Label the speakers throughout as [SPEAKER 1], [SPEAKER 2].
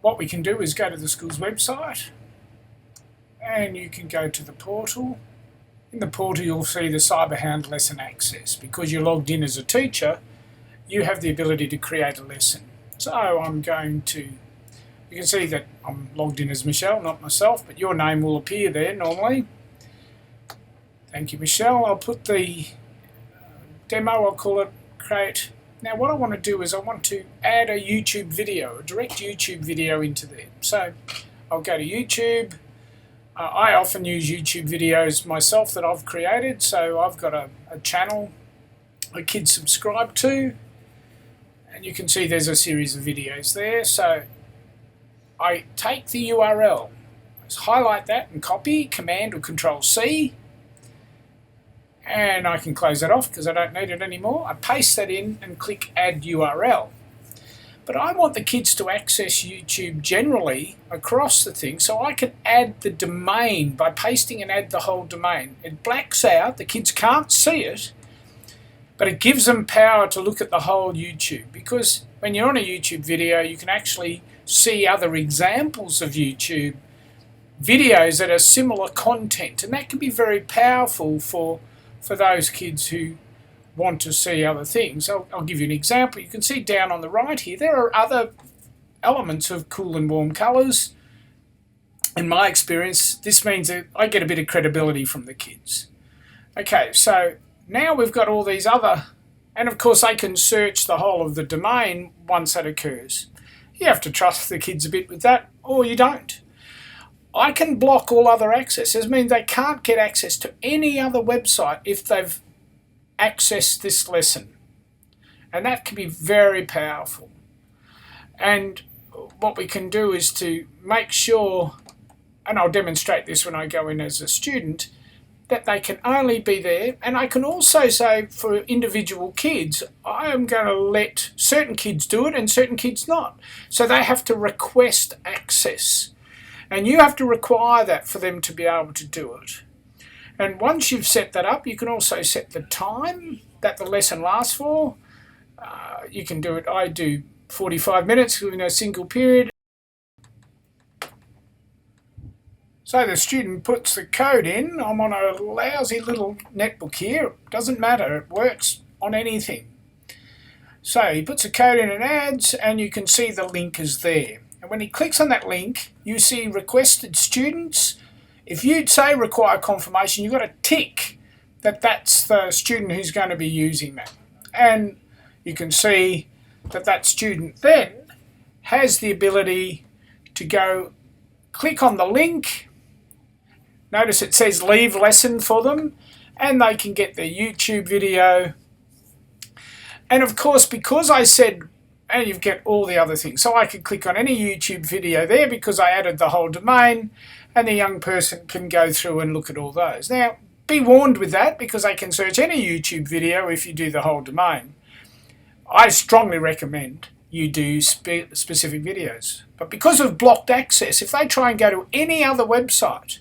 [SPEAKER 1] what we can do is go to the school's website and you can go to the portal. In the portal you'll see the Cyberhound lesson access. Because you're logged in as a teacher, you have the ability to create a lesson. So I'm going to, you can see that I'm logged in as Michelle, not myself, but your name will appear there normally. Thank you, Michelle. I'll put the demo, I'll call it create. Now what I want to do is I want to add a YouTube video, a direct YouTube video into there. So I'll go to YouTube. I often use YouTube videos myself that I've created, so I've got a channel a kids subscribe to, and you can see there's a series of videos there. So I take the URL, highlight that and copy, Command or Control C, and I can close that off because I don't need it anymore. I paste that in and click Add URL. But I want the kids to access YouTube generally across the thing, so I can add the domain by pasting and add the whole domain. It blacks out, the kids can't see it, but it gives them power to look at the whole YouTube, because when you're on a YouTube video you can actually see other examples of YouTube videos that are similar content, and that can be very powerful for those kids who want to see other things. I'll give you an example. You can see down on the right here there are other elements of cool and warm colours. In my experience, this means that I get a bit of credibility from the kids. Okay, so now we've got all these other, and of course they can search the whole of the domain once that occurs. You have to trust the kids a bit with that, or you don't. I can block all other access. This means they can't get access to any other website if they've accessed this lesson. And that can be very powerful. And what we can do is to make sure, and I'll demonstrate this when I go in as a student, that they can only be there. And I can also say for individual kids, I am going to let certain kids do it and certain kids not. So they have to request access. And you have to require that for them to be able to do it. And once you've set that up, you can also set the time that the lesson lasts for. You can do it, I do 45 minutes in a single period. So the student puts the code in. I'm on a lousy little netbook here. It doesn't matter, it works on anything. So he puts a code in and adds, and you can see the link is there. And when he clicks on that link, you see requested students. If you'd say require confirmation, you've got to tick that that's the student who's going to be using that. And you can see that that student then has the ability to go click on the link. Notice it says leave lesson for them, and they can get their YouTube video. And of course, because I said, and you get all the other things, so I could click on any YouTube video there because I added the whole domain, and the young person can go through and look at all those. Now, be warned with that, because they can search any YouTube video if you do the whole domain. I strongly recommend you do specific videos. But because of blocked access, if they try and go to any other website,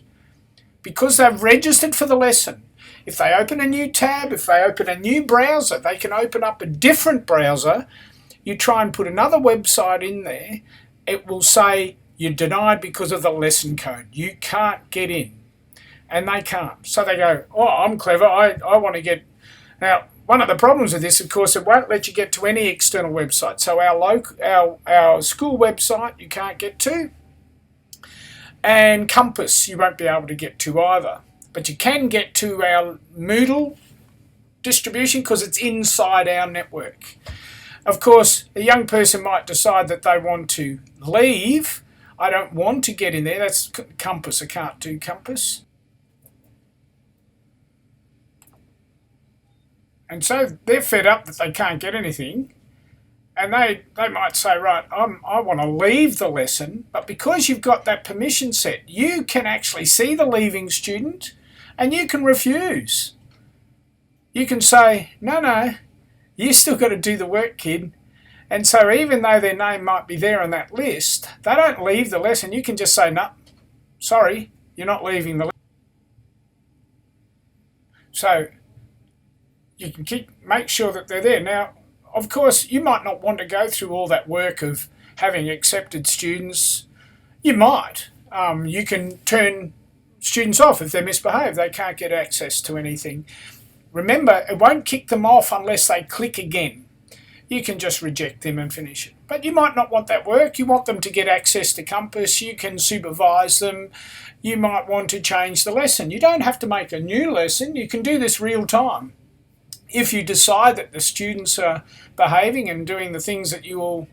[SPEAKER 1] because they've registered for the lesson, if they open a new tab, if they open a new browser, they can open up a different browser. You try and put another website in there, it will say you're denied because of the lesson code. You can't get in. And they can't. So they go, oh, I'm clever, I want to get... Now, one of the problems with this, of course, it won't let you get to any external website. So our school website you can't get to. And Compass you won't be able to get to either. But you can get to our Moodle distribution because it's inside our network. Of course, a young person might decide that they want to leave. I don't want to get in there. That's Compass. I can't do Compass. And so they're fed up that they can't get anything. And they might say, right, I want to leave the lesson. But because you've got that permission set, you can actually see the leaving student and you can refuse. You can say, no, you still got to do the work, kid. And so even though their name might be there on that list, they don't leave the lesson. You can just say, no, sorry, you're not leaving the lesson. So you can make sure that they're there. Now, of course, you might not want to go through all that work of having accepted students, you might. You can turn students off if they misbehave. They can't get access to anything. Remember, it won't kick them off unless they click again. You can just reject them and finish it. But you might not want that work. You want them to get access to Compass. You can supervise them. You might want to change the lesson. You don't have to make a new lesson. You can do this real time. If you decide that the students are behaving and doing the things that you all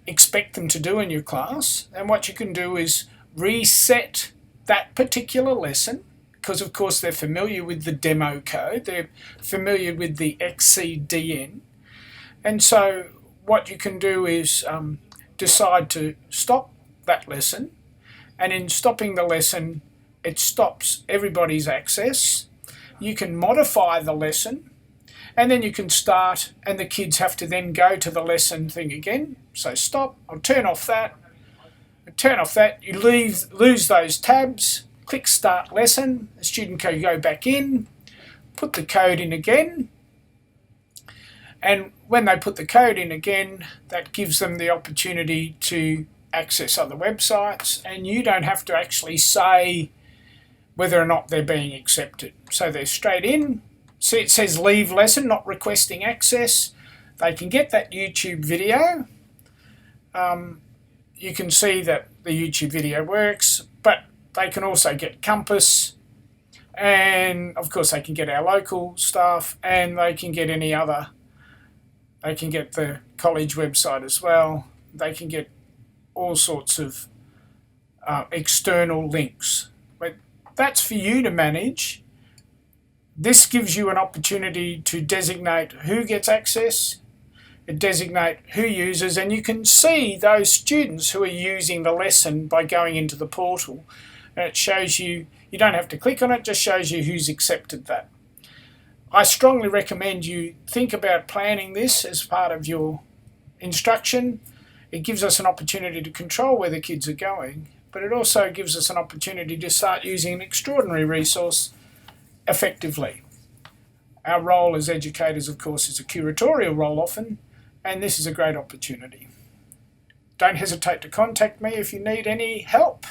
[SPEAKER 1] expect them to do in your class, then what you can do is reset that particular lesson, because of course they're familiar with the demo code, they're familiar with the XCDN, and so what you can do is decide to stop that lesson, and in stopping the lesson it stops everybody's access. You can modify the lesson, and then you can start, and the kids have to then go to the lesson thing again. So stop, I'll turn off that, you lose those tabs, click start lesson, the student can go back in, put the code in again, and when they put the code in again, that gives them the opportunity to access other websites, and you don't have to actually say whether or not they're being accepted. So they're straight in. See, it says leave lesson, not requesting access. They can get that YouTube video. You can see that the YouTube video works, but they can also get Compass, and of course they can get our local stuff, and they can get any other. They can get the college website as well. They can get all sorts of external links. But that's for you to manage. This gives you an opportunity to designate who gets access, designate who uses, and you can see those students who are using the lesson by going into the portal. And it shows you, you don't have to click on it, just shows you who's accepted that. I strongly recommend you think about planning this as part of your instruction. It gives us an opportunity to control where the kids are going, but it also gives us an opportunity to start using an extraordinary resource effectively. Our role as educators, of course, is a curatorial role often, and this is a great opportunity. Don't hesitate to contact me if you need any help.